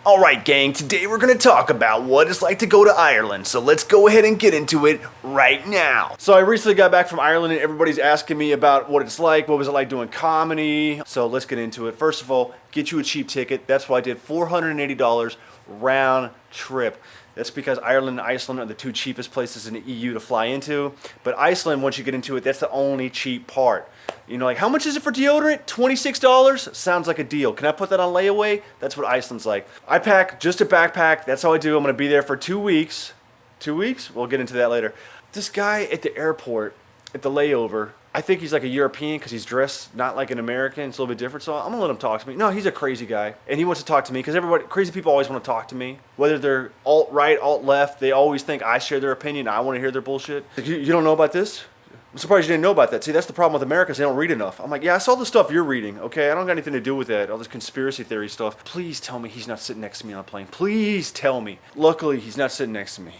Alright gang, today we're going to talk about what it's like to go to Ireland, so let's go ahead and get into it right now. So I recently got back from Ireland and everybody's asking me about what it's like, what was it like doing comedy, so let's get into it. First of all, get you a cheap ticket. That's why I did $480 round trip. That's because Ireland and Iceland are the two cheapest places in the EU to fly into. But Iceland, once you get into it, that's the only cheap part. You know, like, how much is it for deodorant? $26? Sounds like a deal. Can I put that on layaway? That's what Iceland's like. I pack just a backpack. That's how I do. I'm going to be there for 2 weeks. 2 weeks? We'll get into that later. This guy at the airport, at the layover, I think he's like a European because he's dressed not like an American. It's a little bit different, so I'm gonna let him talk to me. No, he's a crazy guy, and he wants to talk to me because crazy people always want to talk to me. Whether they're alt-right, alt-left, they always think I share their opinion. I want to hear their bullshit. Like, you don't know about this? I'm surprised you didn't know about that. See, that's the problem with America is they don't read enough. I'm like, yeah, I saw the stuff you're reading, okay? I don't got anything to do with that, all this conspiracy theory stuff. Please tell me he's not sitting next to me on a plane. Please tell me. Luckily, he's not sitting next to me.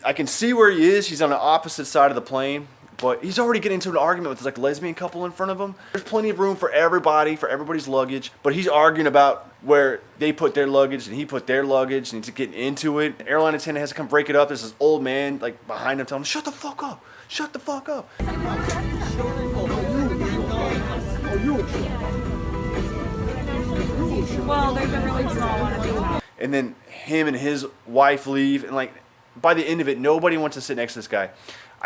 I can see where he is. He's on the opposite side of the plane. But he's already getting into an argument with this like lesbian couple in front of him. There's plenty of room for everybody, for everybody's luggage. But he's arguing about where they put their luggage and he put their luggage and he's getting into it. The airline attendant has to come break it up. There's this old man like behind him telling him, shut the fuck up. Shut the fuck up. Well, there's a really small one. And then him and his wife leave, and like by the end of it, nobody wants to sit next to this guy.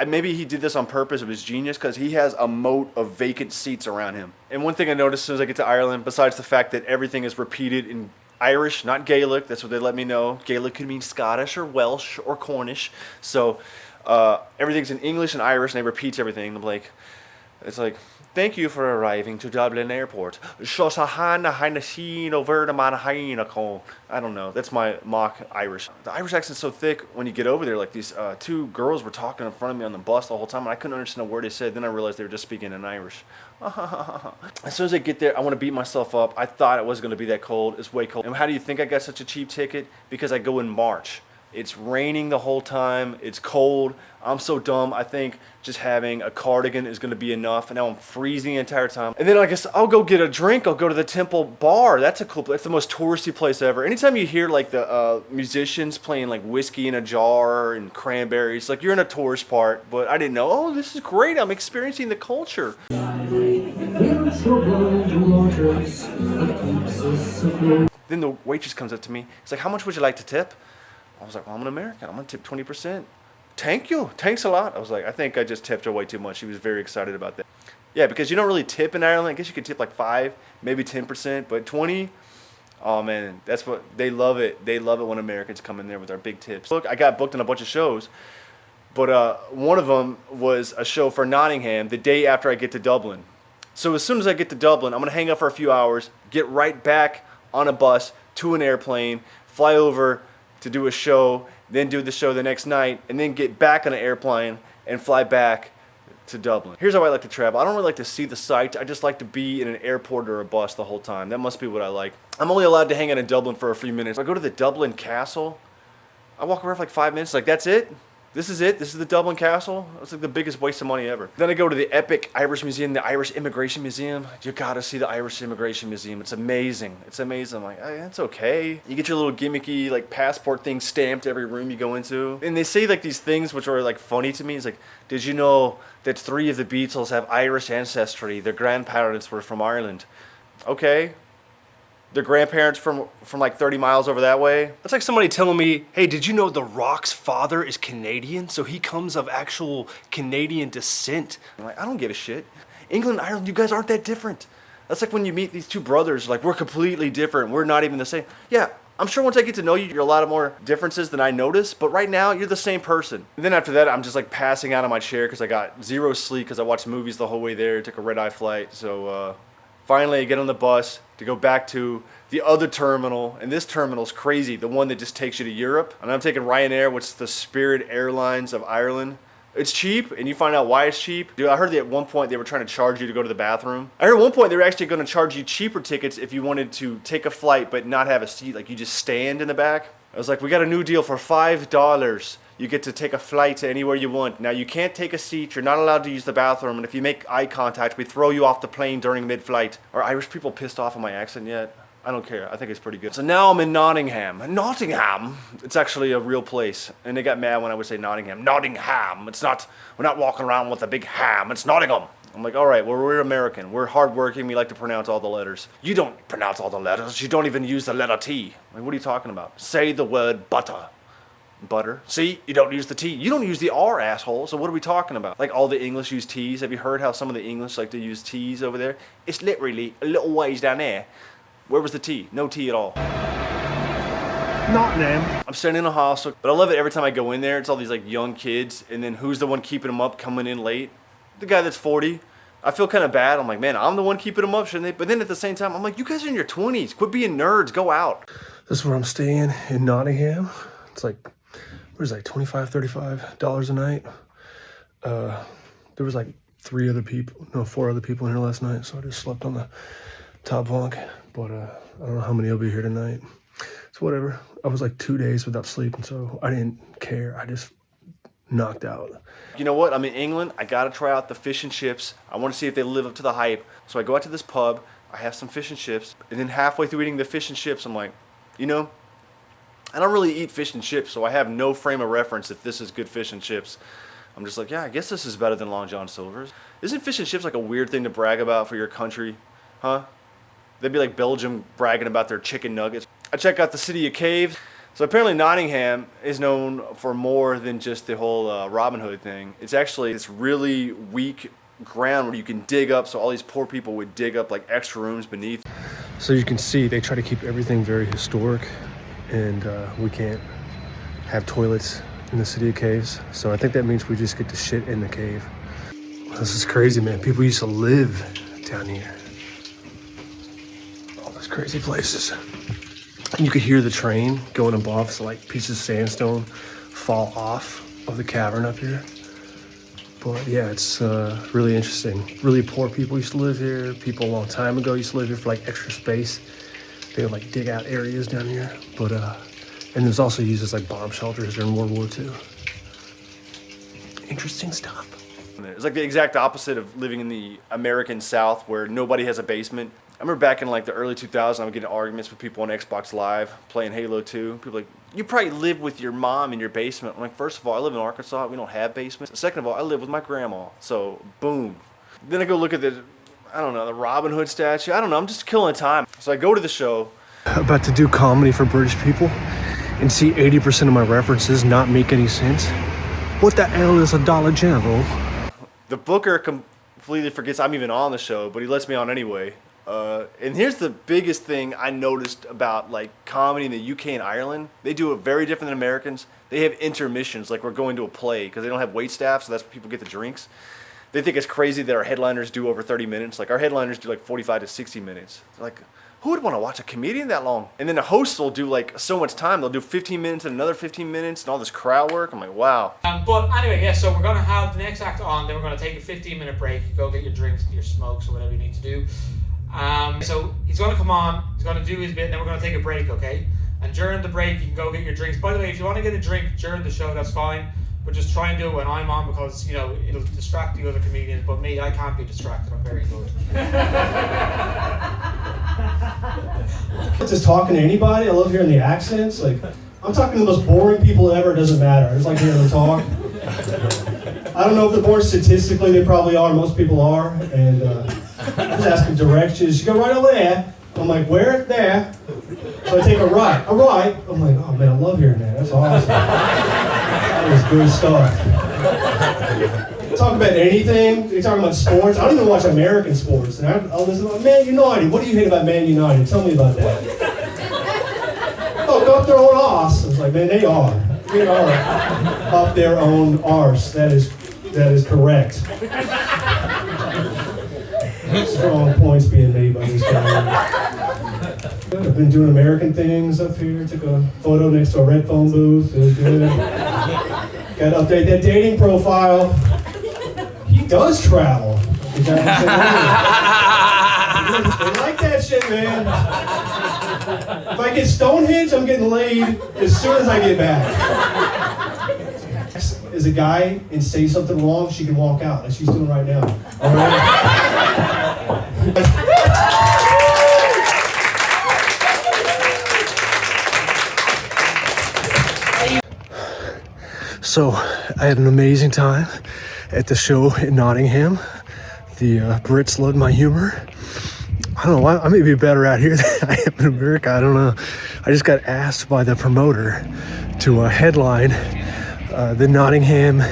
Maybe he did this on purpose. It was genius because he has a moat of vacant seats around him. And one thing I noticed as soon as I get to Ireland, besides the fact that everything is repeated in Irish, not Gaelic, that's what they let me know. Gaelic could mean Scottish or Welsh or Cornish. So everything's in English and Irish, and they repeat everything. It's like, thank you for arriving to Dublin Airport. I don't know. That's my mock Irish. The Irish accent's so thick when you get over there. Like these two girls were talking in front of me on the bus the whole time, and I couldn't understand a word they said. Then I realized they were just speaking in Irish. As soon as I get there, I want to beat myself up. I thought it wasn't going to be that cold. It's way cold. And how do you think I got such a cheap ticket? Because I go in March. It's raining the whole time. It's cold. I'm so dumb. I think just having a cardigan is going to be enough. And now I'm freezing the entire time. And then I guess I'll go get a drink. I'll go to the Temple Bar. That's a cool place. That's the most touristy place ever. Anytime you hear like the musicians playing like whiskey in a jar and cranberries, like you're in a tourist part. But I didn't know, oh, this is great. I'm experiencing the culture. Then the waitress comes up to me. It's like, how much would you like to tip? I was like, well, I'm an American. I'm going to tip 20%. Thank you. Thanks a lot. I was like, I think I just tipped her way too much. She was very excited about that. Yeah, because you don't really tip in Ireland. I guess you could tip like 5, maybe 10%, but 20, oh man, that's what, they love it. They love it when Americans come in there with our big tips. Look, I got booked on a bunch of shows, but one of them was a show for Nottingham the day after I get to Dublin. So as soon as I get to Dublin, I'm going to hang out for a few hours, get right back on a bus to an airplane, fly over to do a show, then do the show the next night, and then get back on an airplane and fly back to Dublin. Here's how I like to travel. I don't really like to see the sights. I just like to be in an airport or a bus the whole time. That must be what I like. I'm only allowed to hang out in Dublin for a few minutes. I go to the Dublin Castle. I walk around for like 5 minutes. Like, that's it? This is it? This is the Dublin Castle? It's like the biggest waste of money ever. Then I go to the epic Irish Museum, the Irish Immigration Museum. You gotta see the Irish Immigration Museum. It's amazing. It's amazing. I'm like, hey, that's okay. You get your little gimmicky like passport thing stamped every room you go into. And they say like these things which are like funny to me. It's like, did you know that 3 of the Beatles have Irish ancestry? Their grandparents were from Ireland. Okay. Their grandparents from like 30 miles over that way. That's like somebody telling me, hey, did you know The Rock's father is Canadian? So he comes of actual Canadian descent. I'm like, I don't give a shit. England and Ireland, you guys aren't that different. That's like when you meet these two brothers, like, we're completely different. We're not even the same. Yeah, I'm sure once I get to know you, you're a lot of more differences than I notice. But right now, you're the same person. And then after that, I'm just like passing out on my chair because I got zero sleep because I watched movies the whole way there. Took a red-eye flight. So finally, I get on the bus to go back to the other terminal, and this terminal's crazy, the one that just takes you to Europe. And I'm taking Ryanair, which is the Spirit Airlines of Ireland. It's cheap, and you find out why it's cheap. Dude, I heard that at one point they were trying to charge you to go to the bathroom. I heard at one point they were actually going to charge you cheaper tickets if you wanted to take a flight but not have a seat, like you just stand in the back. I was like, we got a new deal for $5. You get to take a flight to anywhere you want. Now, you can't take a seat. You're not allowed to use the bathroom. And if you make eye contact, we throw you off the plane during mid-flight. Are Irish people pissed off at my accent yet? I don't care. I think it's pretty good. So now I'm in Nottingham. Nottingham? It's actually a real place. And they got mad when I would say Nottingham. Nottingham. It's not, we're not walking around with a big ham. It's Nottingham. I'm like, all right, well, we're American. We're hardworking. We like to pronounce all the letters. You don't pronounce all the letters. You don't even use the letter T. Like, what are you talking about? Say the word butter. Butter. See, you don't use the T. You don't use the R, asshole. So what are we talking about? Like all the English use T's. Have you heard how some of the English like to use T's over there? It's literally a little ways down there. Where was the T? No T at all. Nottingham. I'm staying in a hostel, but I love it every time I go in there. It's all these like young kids, and then who's the one keeping them up, coming in late? The guy that's 40. I feel kind of bad. I'm like, man, I'm the one keeping them up, shouldn't they? But then at the same time, I'm like, you guys are in your 20s. Quit being nerds. Go out. This is where I'm staying in Nottingham. It's like, what is that, $25, $35 a night? There was like 4 other people in here last night, so I just slept on the top bunk. But I don't know how many will be here tonight. So whatever. I was like 2 days without sleeping, so I didn't care. I just knocked out. You know what? I'm in England. I gotta try out the fish and chips. I want to see if they live up to the hype. So I go out to this pub. I have some fish and chips, and then halfway through eating the fish and chips, I'm like, you know, I don't really eat fish and chips, so I have no frame of reference if this is good fish and chips. I'm just like, yeah, I guess this is better than Long John Silver's. Isn't fish and chips like a weird thing to brag about for your country? Huh? They'd be like Belgium bragging about their chicken nuggets. I check out the city of caves. So apparently Nottingham is known for more than just the whole Robin Hood thing. It's actually this really weak ground where you can dig up, so all these poor people would dig up like extra rooms beneath. So you can see they try to keep everything very historic, and we can't have toilets in the city of caves. So I think that means we just get to shit in the cave. This is crazy, man. People used to live down here. All those crazy places. And you could hear the train going above, so like pieces of sandstone fall off of the cavern up here. But yeah, it's really interesting. Really poor people used to live here. People a long time ago used to live here for like extra space. They would like dig out areas down here. But and it was also used as like bomb shelters during World War II. Interesting stuff. It's like the exact opposite of living in the American South where nobody has a basement. I remember back in like the early 2000s, I would get in arguments with people on Xbox Live playing Halo 2. People like, you probably live with your mom in your basement. I'm like, first of all, I live in Arkansas. We don't have basements. Second of all, I live with my grandma. So, boom. Then I go look at the Robin Hood statue. I don't know. I'm just killing time. So I go to the show. About to do comedy for British people and see 80% of my references not make any sense. What the hell is a Dollar General? The booker completely forgets I'm even on the show, but he lets me on anyway. And here's the biggest thing I noticed about like comedy in the UK and Ireland. They do it very different than Americans. They have intermissions, like we're going to a play, because they don't have wait staff, so that's where people get the drinks. They think it's crazy that our headliners do over 30 minutes. Like our headliners do like 45 to 60 minutes. They're like, who would want to watch a comedian that long? And then the hosts will do like so much time. They'll do 15 minutes and another 15 minutes and all this crowd work. I'm like, wow. But anyway, yeah, so we're going to have the next act on, then we're going to take a 15-minute break. You go get your drinks, your smokes, or whatever you need to do. So he's going to come on, he's going to do his bit, and then we're going to take a break, okay? And during the break, you can go get your drinks. By the way, if you want to get a drink during the show, that's fine. But just try and do it when I'm on because, you know, it'll distract the other comedians. But me, I can't be distracted. I'm very good. Just talking to anybody. I love hearing the accents. Like, I'm talking to the most boring people ever. It doesn't matter. I just like hearing them talk. I don't know if they're born statistically. They probably are. Most people are. And just asking directions. You go right over there. I'm like, where? There. So I take a right. A right. I'm like, oh man, I love hearing that. That's awesome. That was good stuff. Talk about anything. They talk about sports. I don't even watch American sports. And I'll listen to Man United. What do you hate about Man United? Tell me about that. Oh, go up their own arse. I was like, man, they are. They are up their own arse. That is correct. Strong points being made by this guy. I've been doing American things up here. Took a photo next to a red phone booth. It was good. Got to update that dating profile. He does travel. They like that shit, man. If I get Stonehenge, I'm getting laid as soon as I get back. As a guy and say something wrong, she can walk out, like she's doing right now. All right? So I had an amazing time at the show in Nottingham. The Brits loved my humor. I don't know, I may be better out here than I am in America. I don't know. I just got asked by the promoter to headline the Nottingham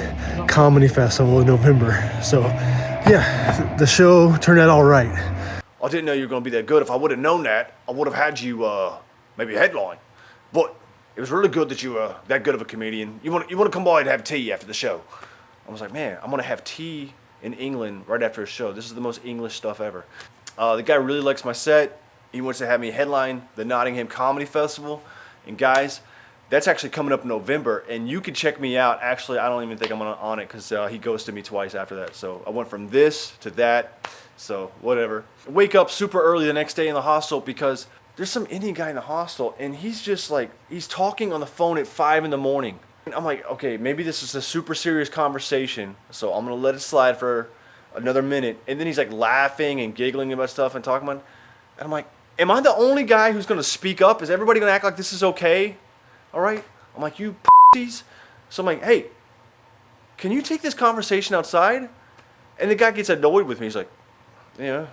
Comedy Festival in November. So yeah, the show turned out all right. I didn't know you were going to be that good. If I would have known that, I would have had you maybe headline. But it was really good that you were that good of a comedian. You want to come by and have tea after the show? I was like, man, I'm going to have tea in England right after a show. This is the most English stuff ever. The guy really likes my set. He wants to have me headline the Nottingham Comedy Festival. And guys, that's actually coming up in November. And you can check me out. Actually, I don't even think I'm on it because he ghosted me twice after that. So I went from this to that. So whatever. Wake up super early the next day in the hostel because there's some Indian guy in the hostel. And he's just like, he's talking on the phone at 5 in the morning. And I'm like, okay, maybe this is a super serious conversation. So I'm going to let it slide for another minute. And then he's like laughing and giggling about stuff and talking about it. And I'm like, am I the only guy who's going to speak up? Is everybody going to act like this is okay? All right? I'm like, you p***ies. So I'm like, hey, can you take this conversation outside? And the guy gets annoyed with me. He's like, yeah.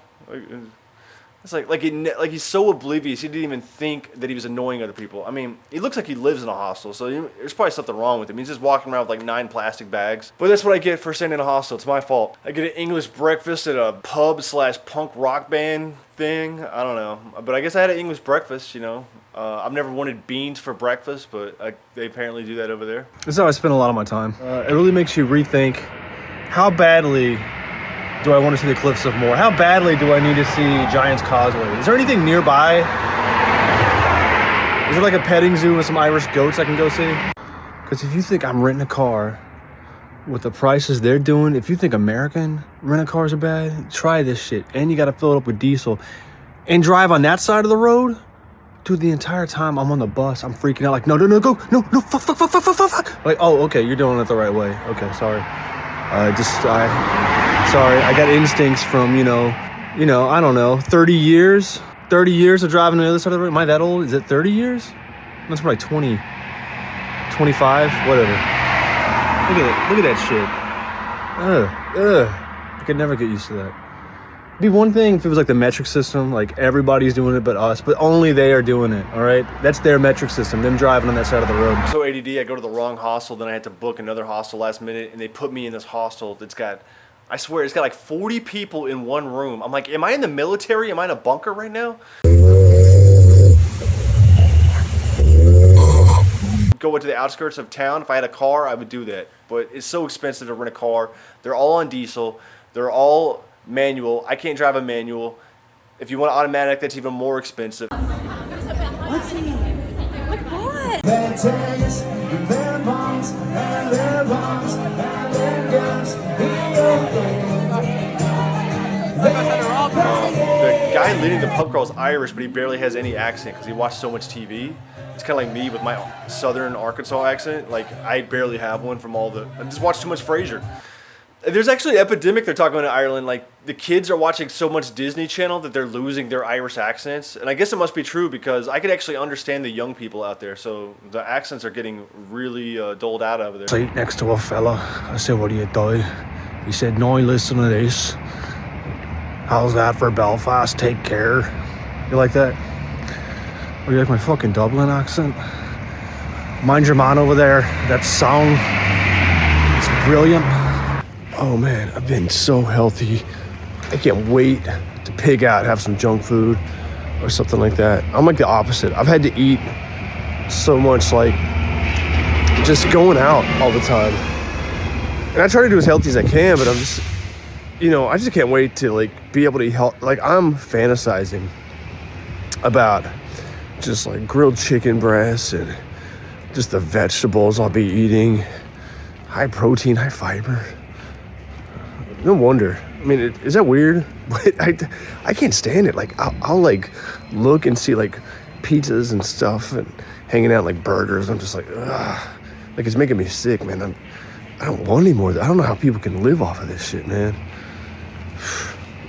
It's like he's so oblivious. He didn't even think that he was annoying other people. I mean, he looks like he lives in a hostel, so there's probably something wrong with him. He's just walking around with like 9 plastic bags. But that's what I get for staying in a hostel. It's my fault. I get an English breakfast at a pub/punk rock band thing. I don't know. But I guess I had an English breakfast, you know. I've never wanted beans for breakfast, but they apparently do that over there. This is how I spend a lot of my time. It really makes you rethink how badly do I want to see the cliffs of Mohr? How badly do I need to see Giant's Causeway? Is there anything nearby? Is there like a petting zoo with some Irish goats I can go see? Because if you think I'm renting a car with the prices they're doing, if you think American rent-a-cars are bad, try this shit. And you got to fill it up with diesel. And drive on that side of the road? Dude, the entire time I'm on the bus, I'm freaking out like, no, go, no, fuck. Like, oh, okay, you're doing it the right way. Okay, sorry. Sorry, I got instincts from, you know, I don't know, 30 years of driving on the other side of the road. Am I that old? Is it 30 years? That's probably 20, 25, whatever. Look at that shit. I could never get used to that. It'd be one thing if it was like the metric system, like everybody's doing it but us, but only they are doing it, all right? That's their metric system, them driving on that side of the road. So ADD, I go to the wrong hostel, then I had to book another hostel last minute, and they put me in this hostel that's got, I swear, it's got like 40 people in one room. I'm like, am I in the military? Am I in a bunker right now? Go to the outskirts of town. If I had a car, I would do that. But it's so expensive to rent a car. They're all on diesel. They're all manual. I can't drive a manual. If you want automatic, that's even more expensive. What's he? Like what? The guy leading the pub crawl is Irish, but he barely has any accent because he watched so much TV. It's kind of like me with my southern Arkansas accent. Like, I barely have one from I just watch too much Frasier. There's actually an epidemic they're talking about in Ireland. Like, the kids are watching so much Disney Channel that they're losing their Irish accents. And I guess it must be true because I could actually understand the young people out there. So the accents are getting really doled out over there. Sat next to a fella. I said, what do you do? He said, no, listen to this. How's that for Belfast? Take care. You like that? Or you like my fucking Dublin accent? Mind your man over there. That song. It's brilliant. Oh man, I've been so healthy. I can't wait to pig out, have some junk food or something like that. I'm like the opposite. I've had to eat so much, like just going out all the time. And I try to do as healthy as I can, but I'm just, I just can't wait to like be able to eat like I'm fantasizing about just like grilled chicken breasts and just the vegetables I'll be eating. High protein, high fiber. No wonder. I mean, is that weird? But I can't stand it. Like, I'll like look and see like pizzas and stuff and hanging out like burgers. I'm just like, ugh. Like, it's making me sick, man. I don't want any more. I don't know how people can live off of this shit, man.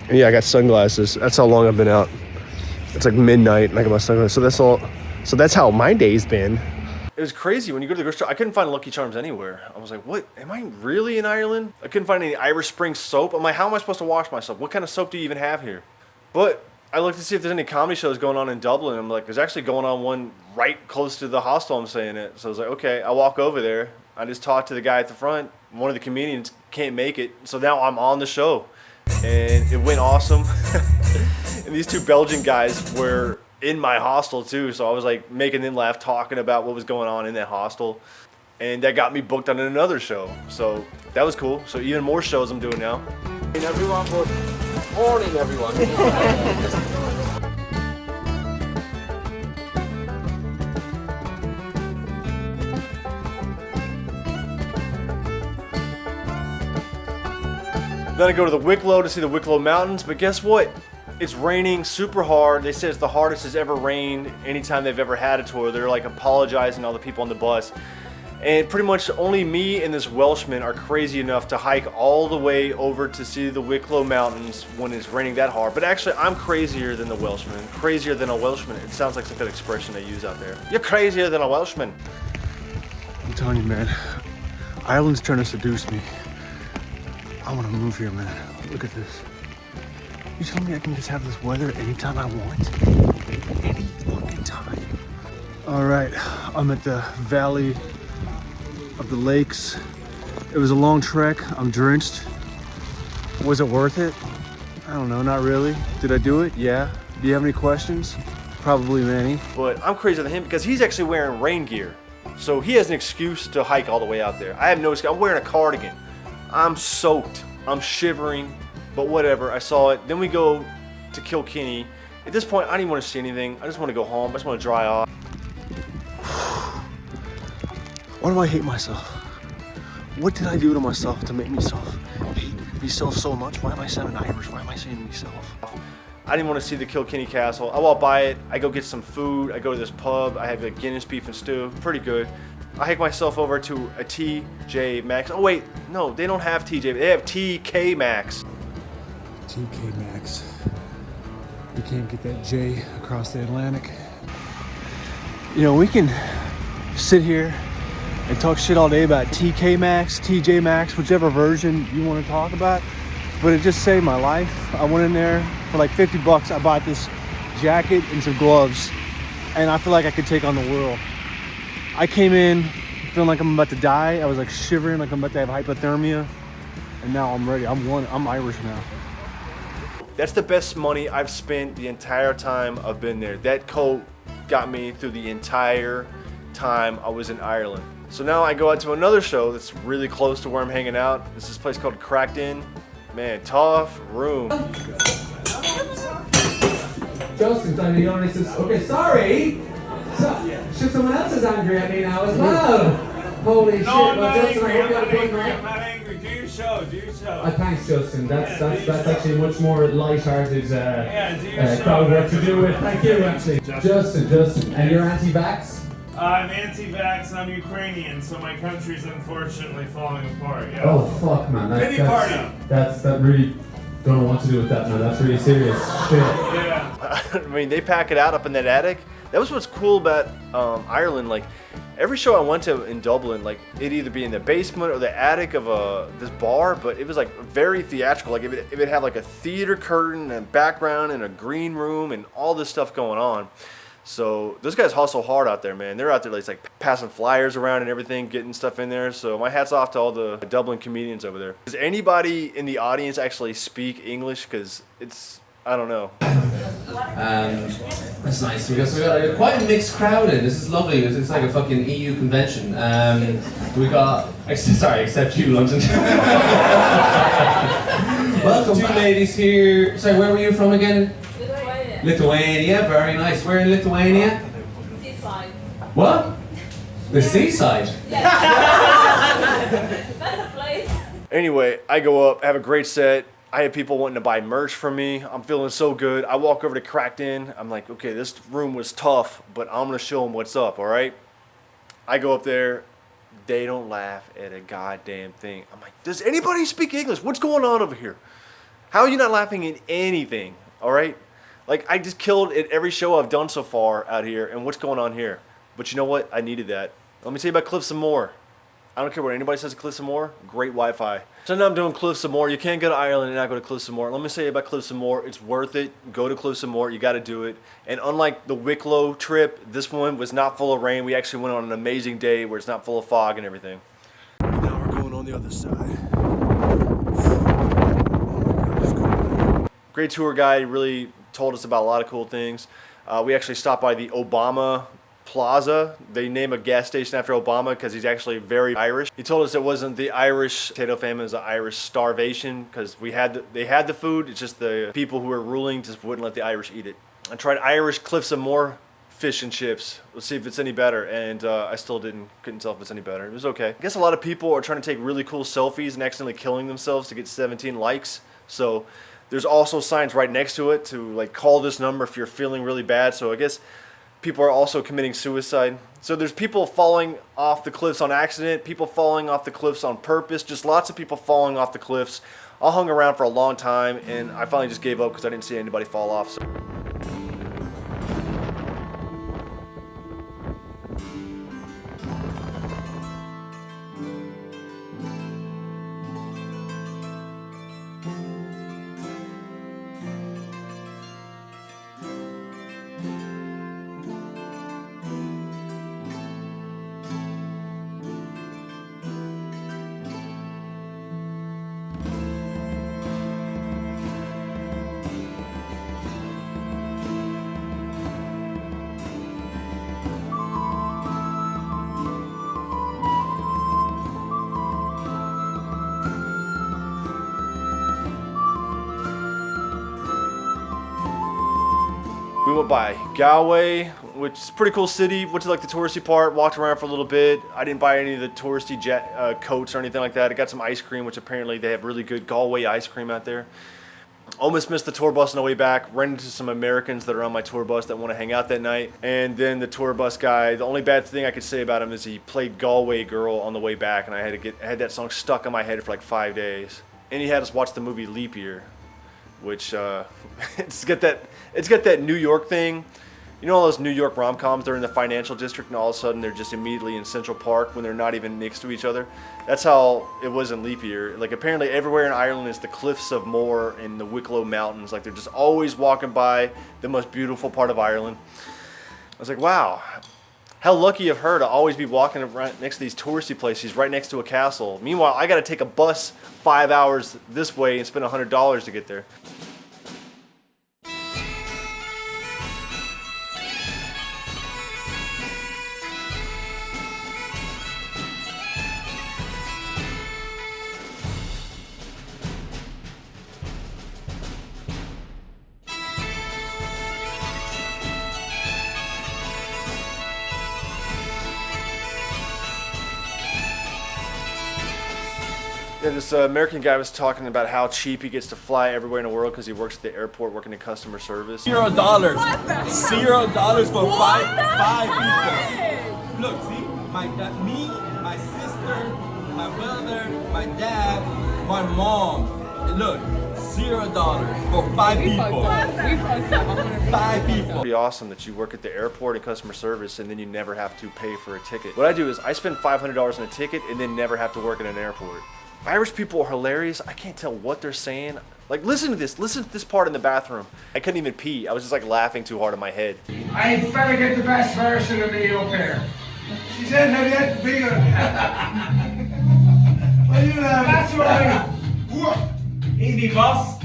And yeah, I got sunglasses. That's how long I've been out. It's like midnight and I got my sunglasses. So that's how my day's been. It was crazy when you go to the grocery store. I couldn't find Lucky Charms anywhere. I was like, what? Am I really in Ireland? I couldn't find any Irish Spring soap. I'm like, how am I supposed to wash myself? What kind of soap do you even have here? But I looked to see if there's any comedy shows going on in Dublin. I'm like, there's actually going on one right close to the hostel I'm staying at. So I was like, okay, I walk over there. I just talked to the guy at the front. One of the comedians can't make it. So now I'm on the show. And it went awesome. And these 2 Belgian guys were in my hostel too. So I was like making them laugh, talking about what was going on in that hostel. And that got me booked on another show. So that was cool. So even more shows I'm doing now. Morning, everyone. Good morning, everyone. Then I go to the Wicklow to see the Wicklow Mountains, but guess what? It's raining super hard. They said it's the hardest it's ever rained anytime they've ever had a tour. They're like apologizing to all the people on the bus. And pretty much only me and this Welshman are crazy enough to hike all the way over to see the Wicklow Mountains when it's raining that hard. But actually, I'm crazier than the Welshman. Crazier than a Welshman. It sounds like some kind of expression they use out there. You're crazier than a Welshman. I'm telling you, man, Ireland's trying to seduce me. I want to move here, man. Look at this. You tell me I can just have this weather anytime I want? Any fucking time. All right, I'm at the Valley of the Lakes. It was a long trek. I'm drenched. Was it worth it? I don't know, not really. Did I do it? Yeah. Do you have any questions? Probably many. But I'm crazier than him because he's actually wearing rain gear. So he has an excuse to hike all the way out there. I have no excuse. I'm wearing a cardigan. I'm soaked. I'm shivering. But whatever, I saw it. Then we go to Kilkenny. At this point, I don't even want to see anything. I just want to go home. I just want to dry off. Why do I hate myself? What did I do to myself to make myself hate myself so much? Why am I sounding Irish? Why am I saying myself? I didn't want to see the Kilkenny Castle. I walk by it. I go get some food. I go to this pub. I have a Guinness beef and stew. Pretty good. I hike myself over to a TJ Maxx. Oh wait, no, they don't have TJ. They have TK Maxx. TK Maxx. You can't get that J across the Atlantic. You know, we can sit here and talk shit all day about TK Maxx, TJ Maxx, whichever version you want to talk about, but it just saved my life. I went in there for like 50 bucks. I bought this jacket and some gloves, and I feel like I could take on the world. I came in feeling like I'm about to die. I was like shivering, like I'm about to have hypothermia, and now I'm ready. I'm Irish now. That's the best money I've spent the entire time I've been there. That coat got me through the entire time I was in Ireland. So now I go out to another show that's really close to where I'm hanging out. It's this place called Cracked In. Man, tough room. Justin's on the only says, okay, sorry. Should someone else is angry at me now as well? Holy shit! I'm Well, not Justin, angry. I hope I'm you not had a good angry. I'm night. not angry. Do your show. Do your show. Thanks, Justin. That's actually much more light-hearted do your show. crowd work to do with. Thank you, actually. Justin, and you're anti-vax? I'm anti-vax and I'm Ukrainian, so my country's unfortunately falling apart. Yeah. Oh fuck, man. Pity party. That really don't know what to do with that, man. That's really serious shit. Yeah. I mean, they pack it out up in that attic. That was what's cool about Ireland. Like, every show I went to in Dublin, like, it'd either be in the basement or the attic of this bar, but it was, like, very theatrical. Like, if it had, like, a theater curtain and a background and a green room and all this stuff going on. So those guys hustle hard out there, man. They're out there, like passing flyers around and everything, getting stuff in there. So my hat's off to all the Dublin comedians over there. Does anybody in the audience actually speak English? Because I don't know. That's nice because we got quite a mixed crowd in. This is lovely. It's like a fucking EU convention. We got except you, London. Welcome, two ladies here. Sorry, where were you from again? Lithuania, very nice. Where in Lithuania? Seaside. What? The seaside? That's a place. Anyway, I go up, have a great set. I have people wanting to buy merch from me. I'm feeling so good. I walk over to Cracked In. I'm like, okay, this room was tough, but I'm going to show them what's up, all right? I go up there. They don't laugh at a goddamn thing. I'm like, does anybody speak English? What's going on over here? How are you not laughing at anything, all right? Like, I just killed at every show I've done so far out here, and what's going on here? But you know what? I needed that. Let me tell you about Cliffs of Mohr. I don't care what anybody says of Cliffs of Mohr, great Wi-Fi. So now I'm doing Cliffs of Mohr. You can't go to Ireland and not go to Cliffs of Mohr. Let me say about Cliffs of Mohr, it's worth it. Go to Cliffs of Mohr, you gotta do it. And unlike the Wicklow trip, this one was not full of rain. We actually went on an amazing day where it's not full of fog and everything. And now we're going on the other side. Great tour guide, really told us about a lot of cool things. We actually stopped by the Obama Plaza. They name a gas station after Obama because he's actually very Irish. He told us it wasn't the Irish potato famine, it was the Irish starvation because they had the food, it's just the people who were ruling just wouldn't let the Irish eat it. I tried Irish Cliffs of Mohr fish and chips. Let's see if it's any better, and I still couldn't tell if it's any better. It was okay. I guess a lot of people are trying to take really cool selfies and accidentally killing themselves to get 17 likes. So there's also signs right next to it to like call this number if you're feeling really bad. So I guess people are also committing suicide. So there's people falling off the cliffs on accident, people falling off the cliffs on purpose, just lots of people falling off the cliffs. I hung around for a long time and I finally just gave up because I didn't see anybody fall off. So. We went by Galway, which is a pretty cool city. Went to like the touristy part, walked around for a little bit. I didn't buy any of the touristy coats or anything like that. I got some ice cream, which apparently they have really good Galway ice cream out there. Almost missed the tour bus on the way back. Ran into some Americans that are on my tour bus that want to hang out that night. And then the tour bus guy, the only bad thing I could say about him is he played Galway Girl on the way back, and I had that song stuck in my head for like 5 days. And he had us watch the movie Leap Year, which it's got that New York thing. You know all those New York rom-coms, they're in the financial district and all of a sudden they're just immediately in Central Park when they're not even next to each other. That's how it was in Leap Year. Like apparently everywhere in Ireland is the cliffs of Mohr and the Wicklow Mountains. Like they're just always walking by the most beautiful part of Ireland. I was like, wow, how lucky of her to always be walking right next to these touristy places, right next to a castle. Meanwhile, I gotta take a bus 5 hours this way and spend $100 to get there. Yeah, this American guy was talking about how cheap he gets to fly everywhere in the world because he works at the airport working in customer service. $0. $0 for five people. Look, see, me, my sister, my brother, my dad, my mom. And look, $0 for 5 people. 5 people. It'd be awesome that you work at the airport in customer service and then you never have to pay for a ticket. What I do is I spend $500 on a ticket and then never have to work at an airport. Irish people are hilarious. I can't tell what they're saying. Like, listen to this part in the bathroom. I couldn't even pee. I was just like laughing too hard in my head. I better get the best version of me up here. She said, have you had the bigger? Well, you have. That's right. Easy, boss.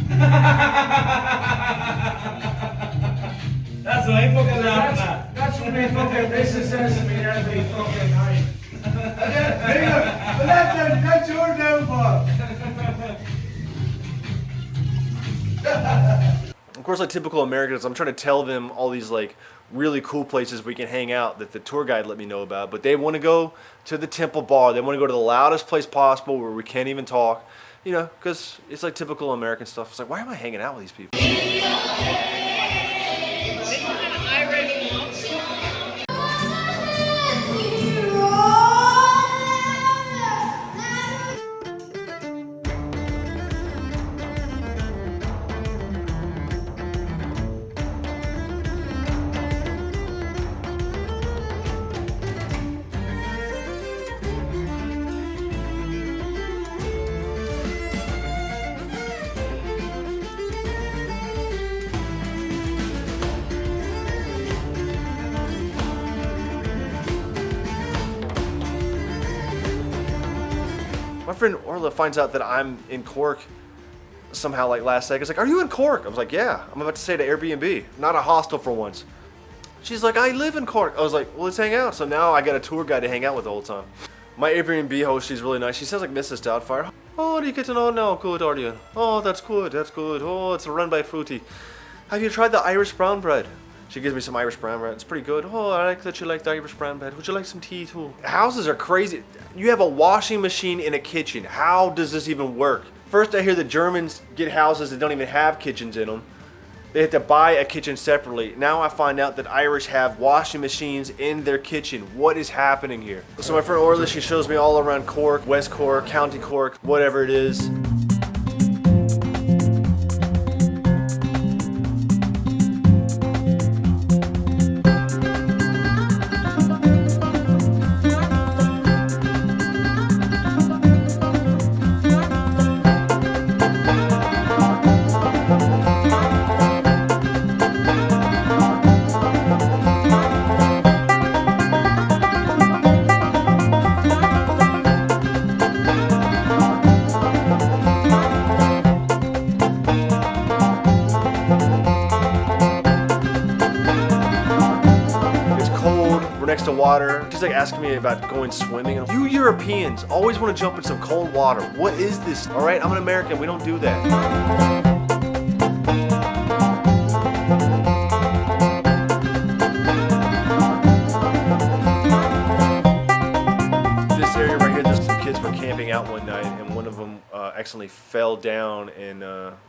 That's what I fucking laugh at. That's what they fucking business says to me every fucking night. But that's your downfall. Of course, like typical Americans, I'm trying to tell them all these like really cool places we can hang out that the tour guide let me know about, but they want to go to the Temple Bar. They want to go to the loudest place possible where we can't even talk, you know, because it's like typical American stuff. It's like, why am I hanging out with these people? My friend Orla finds out that I'm in Cork somehow like last night. It's like, are you in Cork? I was like, yeah, I'm about to stay at Airbnb, not a hostel for once. She's like, I live in Cork. I was like, well, let's hang out. So now I got a tour guide to hang out with the whole time. My Airbnb host, she's really nice. She sounds like Mrs. Doubtfire. Oh, do you get to know now? Good, are you? Oh, that's good, that's good. Oh, it's run by Fruity. Have you tried the Irish brown bread? She gives me some Irish brown bread. It's pretty good. Oh, I like that you like the Irish brown bread. Would you like some tea too? Houses are crazy. You have a washing machine in a kitchen. How does this even work? First, I hear the Germans get houses that don't even have kitchens in them. They have to buy a kitchen separately. Now I find out that Irish have washing machines in their kitchen. What is happening here? So my friend Orla, she shows me all around Cork, West Cork, County Cork, whatever it is. Next to water. She's like asking me about going swimming. And you Europeans always want to jump in some cold water. What is this? All right, I'm an American. We don't do that. This area right here, there's some kids were camping out one night, and one of them accidentally fell down and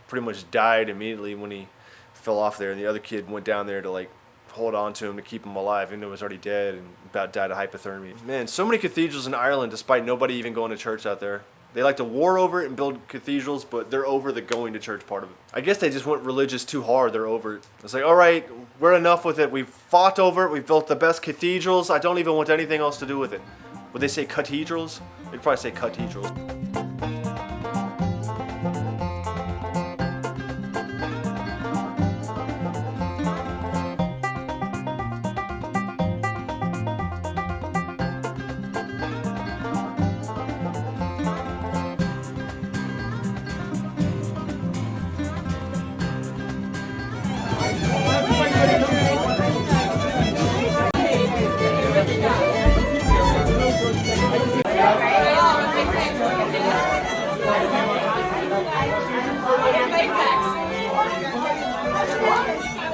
pretty much died immediately when he fell off there. And the other kid went down there to like hold on to him to keep him alive, even though he was already dead and about died of hypothermia. Man, so many cathedrals in Ireland despite nobody even going to church out there. They like to war over it and build cathedrals, but they're over the going to church part of it. I guess they just went religious too hard. They're over it. It's like, all right, we're enough with it. We've fought over it. We've built the best cathedrals. I don't even want anything else to do with it. Would they say cathedrals? They'd probably say cathedrals.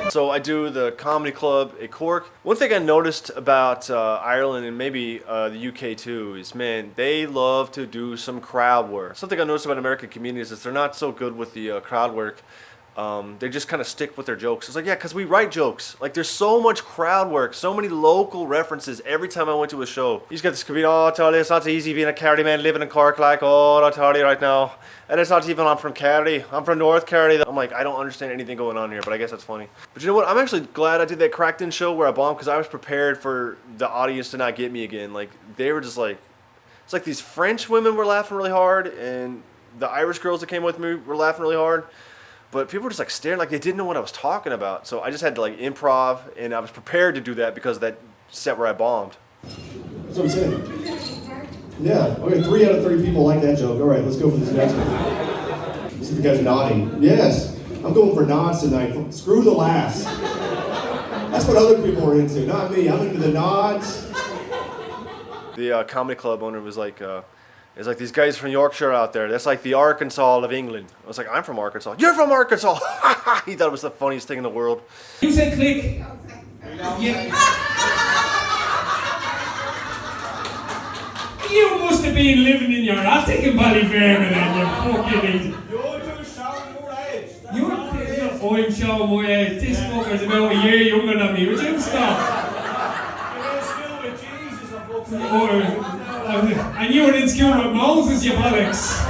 So I do the comedy club at Cork. One thing I noticed about Ireland and maybe the UK too is, man, they love to do some crowd work. Something I noticed about American comedians is they're not so good with the crowd work. They just kind of stick with their jokes. It's like, yeah, because we write jokes. Like, there's so much crowd work, so many local references every time I went to a show. He's got this comedian, oh, I tell you, it's not easy being a Kerry man living in Cork, like, oh, I tell you right now. And it's not even I'm from Kerry. I'm from North Kerry. I'm like, I don't understand anything going on here, but I guess that's funny. But you know what? I'm actually glad I did that Cracked-In show where I bombed, because I was prepared for the audience to not get me again. Like, they were just like, it's like these French women were laughing really hard, and the Irish girls that came with me were laughing really hard. But people were just like staring like they didn't know what I was talking about. So I just had to like improv, and I was prepared to do that because of that set where I bombed. That's what I'm saying. Yeah, okay, 3 out of 3 people like that joke. All right, let's go for this next one. Let's see if you guys are nodding. Yes, I'm going for nods tonight. Screw the laughs. That's what other people are into, not me. I'm into the nods. The comedy club owner was like, it's like these guys from Yorkshire out there. That's like the Arkansas of England. I was like, I'm from Arkansas. You're from Arkansas. He thought it was the funniest thing in the world. You said click. You must have been living in your attic in Ballyfermot then, you fucking idiot. I'm showing my age. This fucker's about a year younger than me. Would you stop? And you were in school with Moses, you bollocks.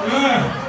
Yeah.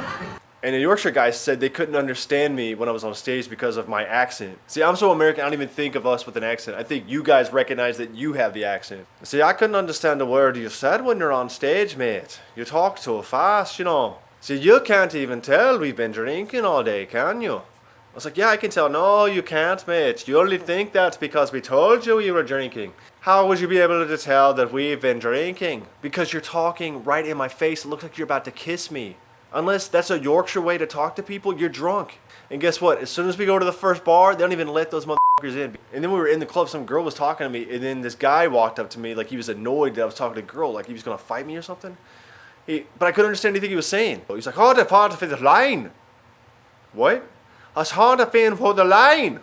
And the Yorkshire guys said they couldn't understand me when I was on stage because of my accent. See, I'm so American, I don't even think of us with an accent. I think you guys recognize that you have the accent. See, I couldn't understand a word you said when you're on stage, mate. You talk so fast, you know. See, you can't even tell we've been drinking all day, can you? I was like, yeah, I can tell. No, you can't, mate. You only think that's because we told you you were drinking. How would you be able to tell that we've been drinking? Because you're talking right in my face. It looks like you're about to kiss me. Unless that's a Yorkshire way to talk to people, you're drunk. And guess what? As soon as we go to the first bar, they don't even let those motherfuckers in. And then we were in the club, some girl was talking to me, and then this guy walked up to me like he was annoyed that I was talking to a girl, like he was going to fight me or something. But I couldn't understand anything he was saying. He's like, oh, the part for the line. What? I was hard to find for the line.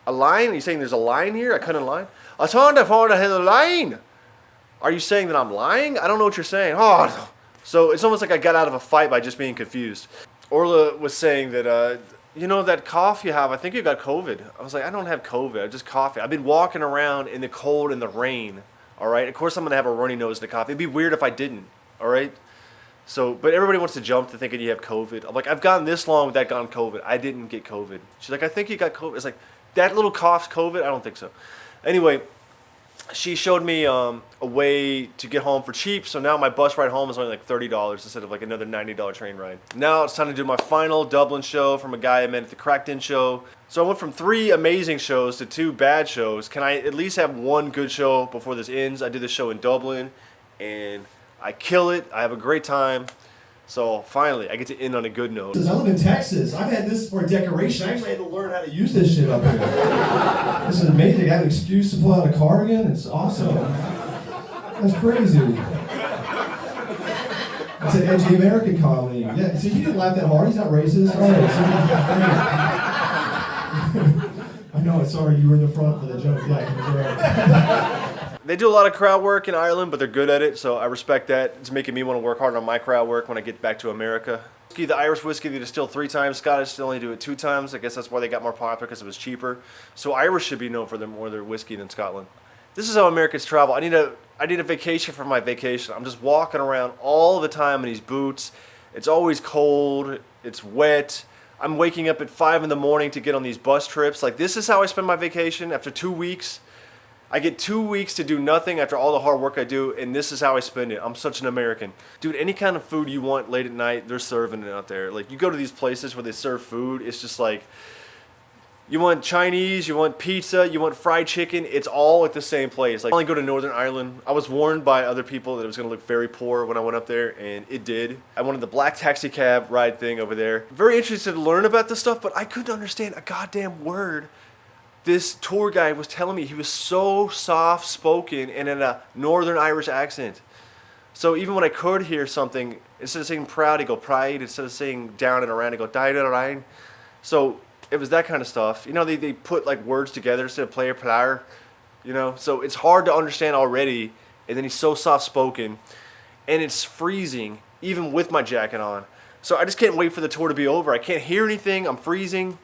A line? Are you saying there's a line here? I couldn't line? I was hard to find the line. Are you saying that I'm lying? I don't know what you're saying. Oh, so it's almost like I got out of a fight by just being confused. Orla was saying that, you know, that cough you have, I think you got COVID. I was like, I don't have COVID. I just cough. I've been walking around in the cold and the rain. All right. Of course, I'm going to have a runny nose and a cough. It'd be weird if I didn't. All right. So, but everybody wants to jump to thinking you have COVID. I'm like, I've gotten this long without gotten COVID. I didn't get COVID. She's like, I think you got COVID. It's like, that little cough's COVID? I don't think so. Anyway, she showed me a way to get home for cheap. So now my bus ride home is only like $30 instead of like another $90 train ride. Now it's time to do my final Dublin show from a guy I met at the Cracked-In show. So I went from 3 amazing shows to 2 bad shows. Can I at least have 1 good show before this ends? I did this show in Dublin and I kill it. I have a great time. So finally, I get to end on a good note. I live in Texas. I've had this for a decoration. I actually had to learn how to use this shit up here. This is amazing. I have an excuse to pull out a cardigan. It's awesome. That's crazy. It's an edgy American comedy. Yeah, see, he didn't laugh that hard. He's not racist. All right, I know. Sorry, you were in the front for the joke. Yeah, They do a lot of crowd work in Ireland, but they're good at it, so I respect that. It's making me want to work harder on my crowd work when I get back to America. The Irish whiskey they distill 3 times, Scottish they only do it 2 times. I guess that's why they got more popular, because it was cheaper. So Irish should be known for their whiskey than Scotland. This is how Americans travel. I need a vacation for my vacation. I'm just walking around all the time in these boots. It's always cold. It's wet. I'm waking up at 5 in the morning to get on these bus trips. Like, this is how I spend my vacation after 2 weeks. I get 2 weeks to do nothing after all the hard work I do, and this is how I spend it. I'm such an American. Dude, any kind of food you want late at night, they're serving it out there. Like, you go to these places where they serve food, it's just like, you want Chinese, you want pizza, you want fried chicken, it's all at the same place. Like, I only go to Northern Ireland. I was warned by other people that it was going to look very poor when I went up there, and it did. I wanted the black taxi cab ride thing over there. Very interested to learn about this stuff, but I couldn't understand a goddamn word this tour guide was telling me. He was so soft-spoken and in a Northern Irish accent. So even when I could hear something, instead of saying proud, he'd go pride. Instead of saying down and around, he'd go died and around. So it was that kind of stuff. You know, they put like words together instead of player, player. You know, so it's hard to understand already. And then he's so soft-spoken. And it's freezing, even with my jacket on. So I just can't wait for the tour to be over. I can't hear anything. I'm freezing.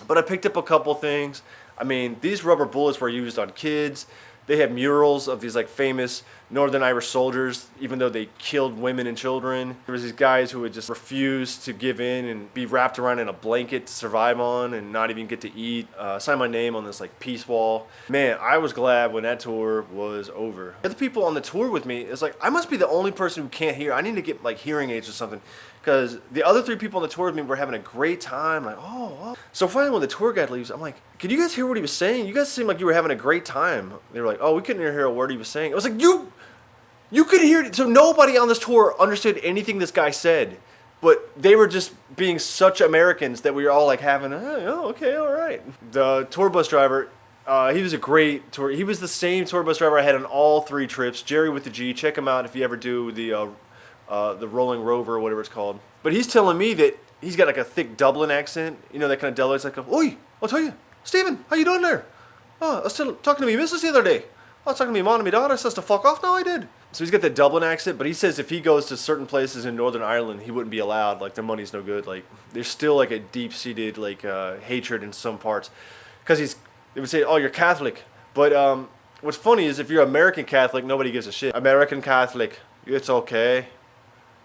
But I picked up a couple things. I mean, these rubber bullets were used on kids. They have murals of these like famous Northern Irish soldiers, even though they killed women and children. There was these guys who would just refuse to give in and be wrapped around in a blanket to survive on and not even get to eat. Sign my name on this like peace wall. Man, I was glad when that tour was over. The other people on the tour with me, it's like, I must be the only person who can't hear. I need to get like hearing aids or something. Because the other 3 people on the tour with me were having a great time. Like, oh. So finally when the tour guide leaves, I'm like, could you guys hear what he was saying? You guys seemed like you were having a great time. They were like, oh, we couldn't hear a word he was saying. I was like, you could hear it. So nobody on this tour understood anything this guy said. But they were just being such Americans that we were all like having, oh, okay, all right. The tour bus driver, he was a great tour. He was the same tour bus driver I had on all 3 trips. Jerry with the G. Check him out if you ever do the Rolling Rover or whatever it's called. But he's telling me that he's got like a thick Dublin accent. You know, that kind of Dublin. It's like, oi, I'll tell you. Stephen, how you doing there? Oh, I was still talking to me missus the other day. I was talking to me mom and me daughter. Says to fuck off. No, I did. So he's got the Dublin accent, but he says if he goes to certain places in Northern Ireland, he wouldn't be allowed. Like, their money's no good. Like, there's still like a deep-seated like hatred in some parts. Because they would say, oh, you're Catholic. But what's funny is if you're American Catholic, nobody gives a shit. American Catholic, it's okay.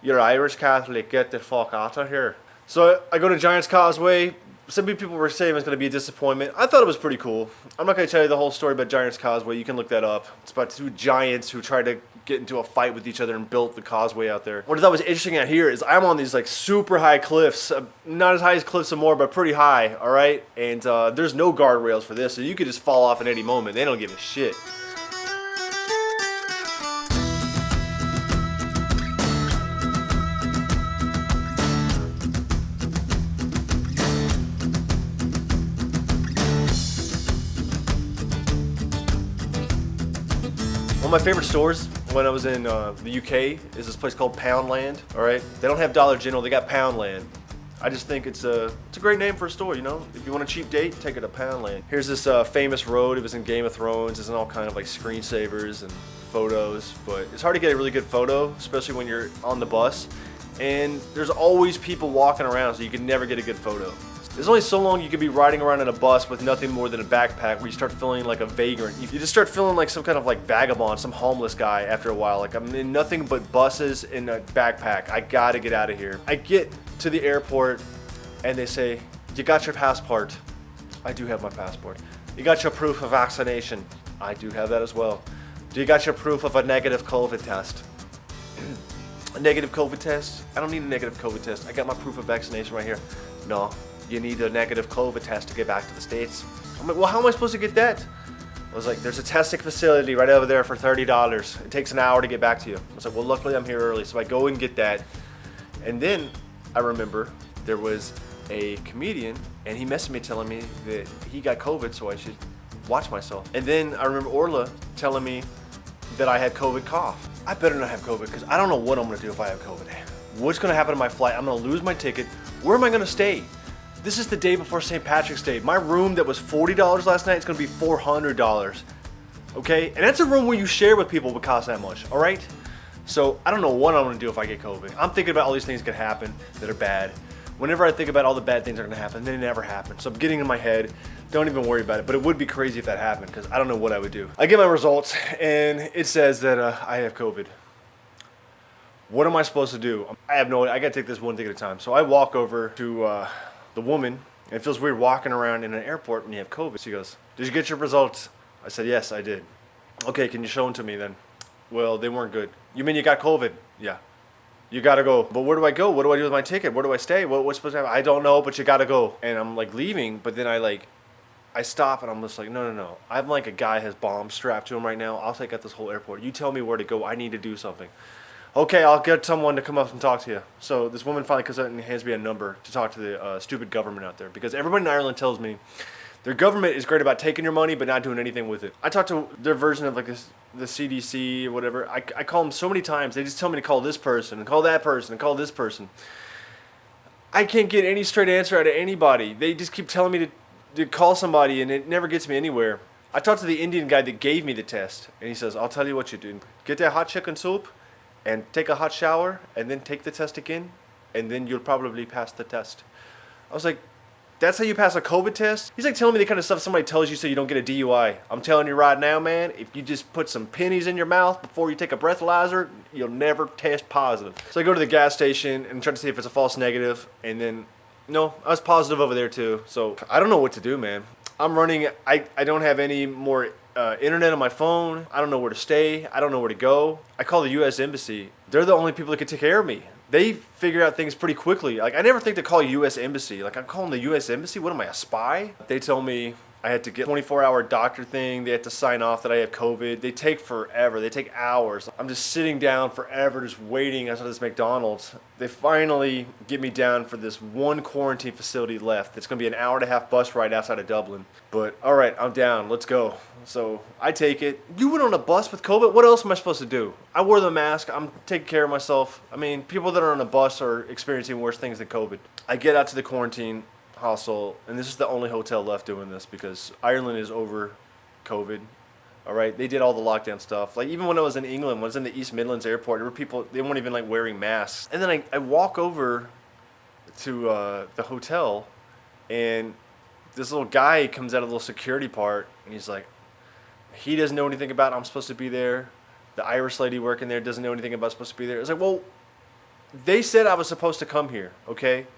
You're Irish Catholic, get the fuck out of here. So I go to Giant's Causeway. Some people were saying it was going to be a disappointment. I thought it was pretty cool. I'm not going to tell you the whole story about Giant's Causeway. You can look that up. It's about 2 giants who tried to get into a fight with each other and built the causeway out there. What I thought was interesting out here is I'm on these like super high cliffs. Not as high as Cliffs of Mohr, but pretty high, all right? And there's no guardrails for this, so you could just fall off at any moment. They don't give a shit. my favorite stores when I was in the UK is this place called Poundland. All right, they don't have Dollar General, they got Poundland. I just think it's a great name for a store, you know? If you want a cheap date, take it to Poundland. Here's this famous road. It was in Game of Thrones. It's in all kind of like screensavers and photos, but it's hard to get a really good photo, especially when you're on the bus. And there's always people walking around, so you can never get a good photo. There's only so long you can be riding around in a bus with nothing more than a backpack where you start feeling like a vagrant. You just start feeling like some kind of like vagabond, some homeless guy after a while. Like I'm in nothing but buses and a backpack. I gotta get out of here. I get to the airport and they say, you got your passport? I do have my passport. You got your proof of vaccination? I do have that as well. Do you got your proof of a negative COVID test? A negative COVID test? I don't need a negative COVID test. I got my proof of vaccination right here. No. You need a negative COVID test to get back to the States. I'm like, well, how am I supposed to get that? I was like, there's a testing facility right over there for $30. It takes an hour to get back to you. I was like, well, luckily I'm here early, so I go and get that. And then I remember there was a comedian, and he messaged me telling me that he got COVID, so I should watch myself. And then I remember Orla telling me that I had COVID cough. I better not have COVID, because I don't know what I'm gonna do if I have COVID. What's gonna happen to my flight? I'm gonna lose my ticket. Where am I gonna stay? This is the day before St. Patrick's Day. My room that was $40 last night is gonna be $400, okay? And that's a room where you share with people would cost that much, all right? So I don't know what I'm gonna do if I get COVID. I'm thinking about all these things that could happen that are bad. Whenever I think about all the bad things that are gonna happen, they never happen. So I'm getting in my head, don't even worry about it. But it would be crazy if that happened, because I don't know what I would do. I get my results, and it says that I have COVID. What am I supposed to do? I have no idea. I gotta take this one thing at a time. So I walk over to the woman, and it feels weird walking around in an airport when you have COVID. She goes, did you get your results? I said, yes, I did. Okay, can you show them to me then? Well, they weren't good. You mean you got COVID? Yeah. You gotta go. But where do I go? What do I do with my ticket? Where do I stay? What's supposed to happen? I don't know, but you gotta go. And I'm like leaving, but then I stop and I'm just like, no. I'm like a guy has bombs strapped to him right now. I'll take out this whole airport. You tell me where to go. I need to do something. Okay, I'll get someone to come up and talk to you. So this woman finally comes out and hands me a number to talk to the stupid government out there. Because everybody in Ireland tells me their government is great about taking your money but not doing anything with it. I talked to their version of like this, the CDC or whatever. I call them so many times. They just tell me to call this person and call that person and call this person. I can't get any straight answer out of anybody. They just keep telling me to call somebody and it never gets me anywhere. I talked to the Indian guy that gave me the test and he says, I'll tell you what you do. Get that hot chicken soup and take a hot shower, and then take the test again, and then you'll probably pass the test. I was like, that's how you pass a COVID test? He's like telling me the kind of stuff somebody tells you so you don't get a DUI. I'm telling you right now, man, if you just put some pennies in your mouth before you take a breathalyzer, you'll never test positive. So I go to the gas station and try to see if it's a false negative, and then, no, I was positive over there too. So I don't know what to do, man. I'm running, I don't have any more internet on my phone. I don't know where to stay. I don't know where to go. I call the U.S. Embassy. They're the only people that can take care of me. They figure out things pretty quickly. Like, I never think to call U.S. Embassy. Like, I'm calling the U.S. Embassy? What am I, a spy? They tell me I had to get a 24-hour doctor thing. They had to sign off that I have COVID. They take forever. They take hours. I'm just sitting down forever, just waiting outside this McDonald's. They finally get me down for this one quarantine facility left. It's going to be an hour-and-a-half bus ride outside of Dublin. But, all right, I'm down. Let's go. So I take it. You went on a bus with COVID? What else am I supposed to do? I wore the mask. I'm taking care of myself. I mean, people that are on a bus are experiencing worse things than COVID. I get out to the quarantine hostel, and this is the only hotel left doing this because Ireland is over COVID. All right, they did all the lockdown stuff. Like, even when I was in England, when I was in the East Midlands airport, there were people, they weren't even like wearing masks. And then I walk over to the hotel, and this little guy comes out of the little security part, and he's like, he doesn't know anything about I'm supposed to be there. The Irish lady working there doesn't know anything about supposed to be there. It's like, well, they said I was supposed to come here, okay?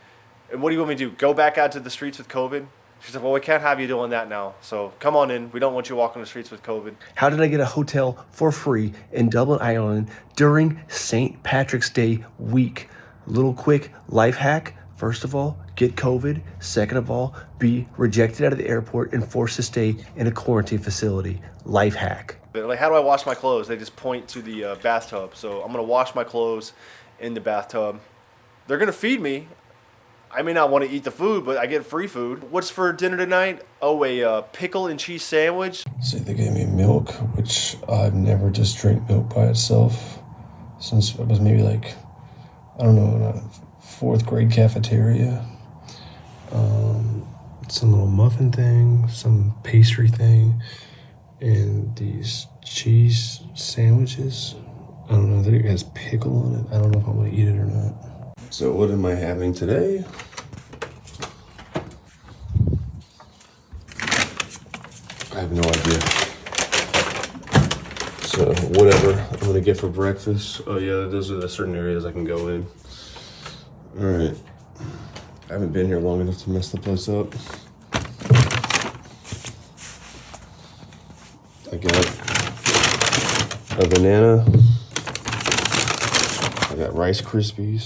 And what do you want me to do? Go back out to the streets with COVID? She said, well, we can't have you doing that now. So come on in. We don't want you walking the streets with COVID. How did I get a hotel for free in Dublin, Ireland during St. Patrick's Day week? Little quick life hack. First of all, get COVID. Second of all, be rejected out of the airport and forced to stay in a quarantine facility. Life hack. Like, how do I wash my clothes? They just point to the bathtub. So I'm going to wash my clothes in the bathtub. They're going to feed me. I may not want to eat the food, but I get free food. What's for dinner tonight? Oh, a pickle and cheese sandwich. See, they gave me milk, which I've never just drank milk by itself since it was maybe like, I don't know, in a 4th grade cafeteria. Some little muffin thing, some pastry thing, and these cheese sandwiches. I don't know, I think it has pickle on it. I don't know if I'm gonna eat it or not. So what am I having today? I have no idea. So whatever I'm gonna get for breakfast. Oh yeah, those are the certain areas I can go in. All right. I haven't been here long enough to mess the place up. I got a banana. I got Rice Krispies.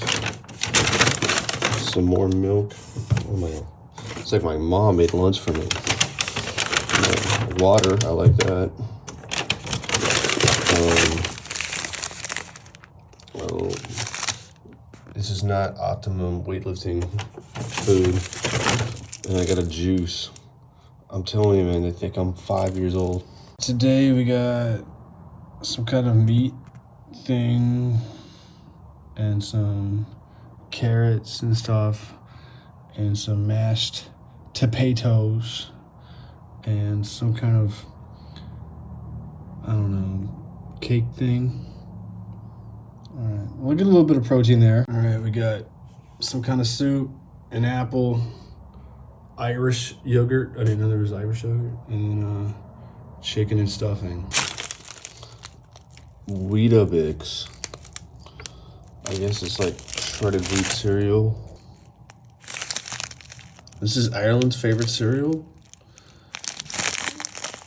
Some more milk. Oh my! It's like my mom made lunch for me. Water. I like that. Oh, this is not optimum weightlifting food. And I got a juice. I'm telling you, man, they think I'm 5 years old. Today we got some kind of meat thing and some carrots and stuff and some mashed potatoes and some kind of, I don't know, cake thing. All right, we'll get a little bit of protein there. All right, we got some kind of soup, an apple, Irish yogurt. I didn't know there was Irish yogurt. And then chicken and stuffing. Weetabix. I guess it's like shredded wheat cereal. This is Ireland's favorite cereal.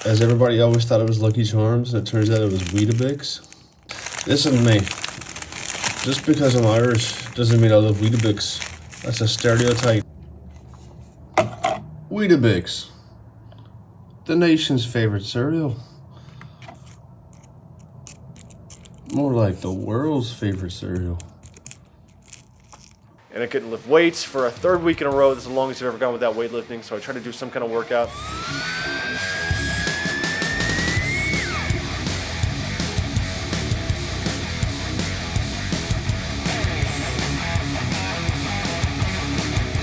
As everybody always thought it was Lucky Charms, and it turns out it was Weetabix. Listen to me. Just because I'm Irish doesn't mean I love Weetabix. That's a stereotype. Weetabix. The nation's favorite cereal. More like the world's favorite cereal. And I couldn't lift weights for a 3rd week in a row. That's the longest I've ever gone without weightlifting. So I tried to do some kind of workout.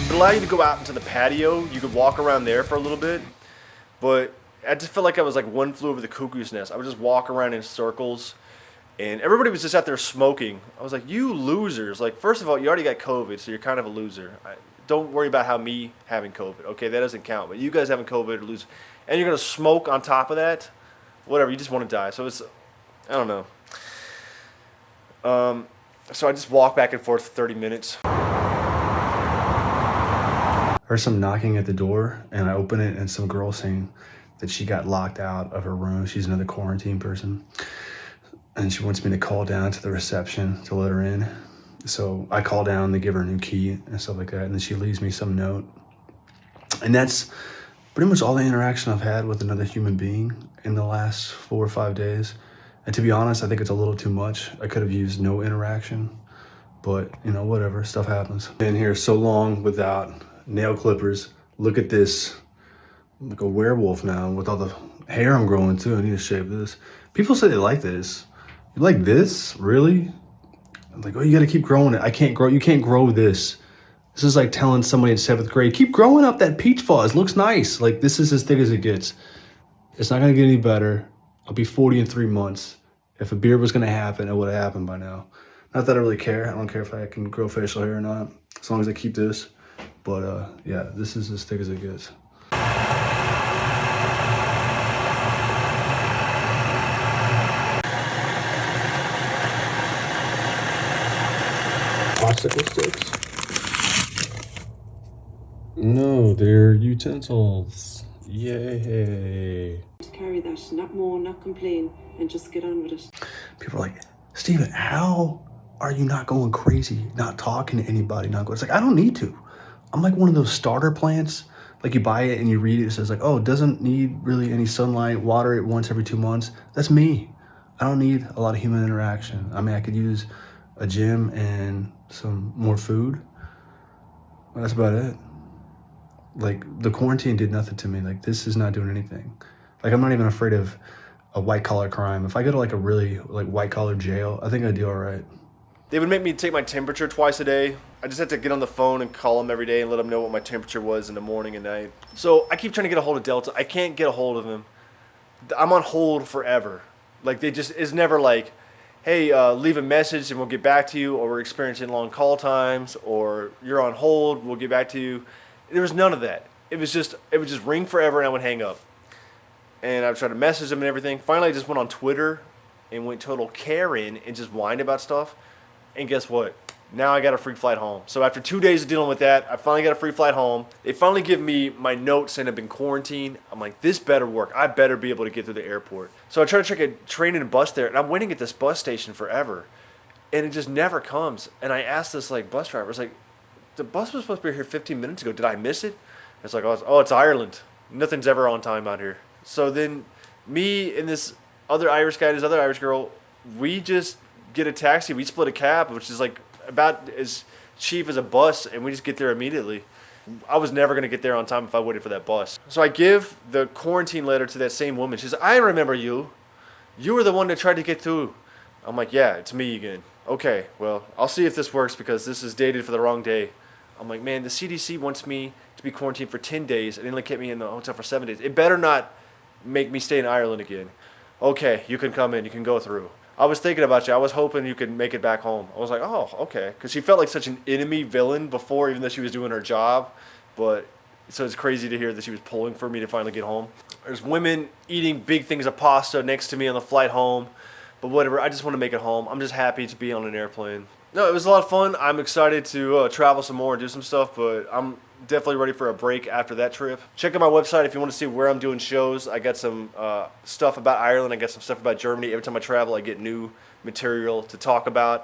It allowed you to go out into the patio. You could walk around there for a little bit. But I just felt like I was like one flew over the cuckoo's nest. I would just walk around in circles. And everybody was just out there smoking. I was like, you losers. Like, first of all, you already got COVID, so you're kind of a loser. Don't worry about me having COVID. Okay, that doesn't count. But you guys having COVID are losers. And you're going to smoke on top of that? Whatever, you just want to die. So it's, I don't know. So I just walk back and forth for 30 minutes. Heard some knocking at the door, and I open it, and some girl saying that she got locked out of her room. She's another quarantine person. And she wants me to call down to the reception to let her in. So I call down, they give her a new key and stuff like that, and then she leaves me some note. And that's pretty much all the interaction I've had with another human being in the last 4 or 5 days. And to be honest, I think it's a little too much. I could have used no interaction, but you know, whatever, stuff happens. Been here so long without nail clippers. Look at this. I'm like a werewolf now with all the hair I'm growing too. I need to shave this. People say they like this. You like this? Really? I'm like, oh, you gotta keep growing it. I can't grow, you can't grow this. This is like telling somebody in 7th grade, keep growing up that peach fuzz, looks nice. Like, this is as thick as it gets. It's not gonna get any better. I'll be 40 in 3 months. If a beard was gonna happen, it would have happened by now. Not that I really care. I don't care if I can grow facial hair or not, as long as I keep this. But yeah, this is as thick as it gets. Popsicle sticks? No, they're utensils. Yay. To carry that, not moan, not complain, and just get on with it. People are like, Steven, how are you not going crazy, not talking to anybody, not going? It's like, I don't need to. I'm like one of those starter plants. Like, you buy it and you read it, it says like, oh, it doesn't need really any sunlight, water it once every 2 months. That's me. I don't need a lot of human interaction. I mean, I could use a gym and some more food, That's about it. Like, the quarantine did nothing to me. Like, this is not doing anything. Like, I'm not even afraid of a white-collar crime. If I go to, like, a really, like, white-collar jail, I think I'd do all right. They would make me take my temperature twice a day. I just had to get on the phone and call them every day and let them know what my temperature was in the morning and night. So I keep trying to get a hold of Delta. I can't get a hold of them. I'm on hold forever. Like, they just, it's never like, hey, leave a message and we'll get back to you, or we're experiencing long call times, or you're on hold, we'll get back to you. There was none of that. It would just ring forever and I would hang up. And I would try to message them and everything. Finally, I just went on Twitter and went total Karen and just whined about stuff. And guess what? Now I got a free flight home. So after 2 days of dealing with that, I finally got a free flight home. They finally give me my note saying I've been quarantined. I'm like, this better work. I better be able to get through the airport. So I try to check a train and a bus there, and I'm waiting at this bus station forever. And it just never comes. And I asked this like bus driver, I was like, the bus was supposed to be here 15 minutes ago. Did I miss it? It's like, oh, it's Ireland. Nothing's ever on time out here. So then me and this other Irish guy and this other Irish girl, we just get a taxi. We split a cab, which is like about as cheap as a bus, and we just get there immediately. I was never going to get there on time if I waited for that bus. So I give the quarantine letter to that same woman. She says, I remember you. You were the one that tried to get through. I'm like, yeah, it's me again. Okay, well, I'll see if this works because this is dated for the wrong day. I'm like, man, the CDC wants me to be quarantined for 10 days and only kept me in the hotel for 7 days. It better not make me stay in Ireland again. Okay, you can come in. You can go through. I was thinking about you. I was hoping you could make it back home. I was like, oh, okay. Because she felt like such an enemy villain before, even though she was doing her job. But so it's crazy to hear that she was pulling for me to finally get home. There's women eating big things of pasta next to me on the flight home. But whatever, I just want to make it home. I'm just happy to be on an airplane. No, it was a lot of fun. I'm excited to travel some more and do some stuff, but I'm definitely ready for a break after that trip. Check out my website if you want to see where I'm doing shows. I got some stuff about Ireland. I got some stuff about Germany. Every time I travel, I get new material to talk about.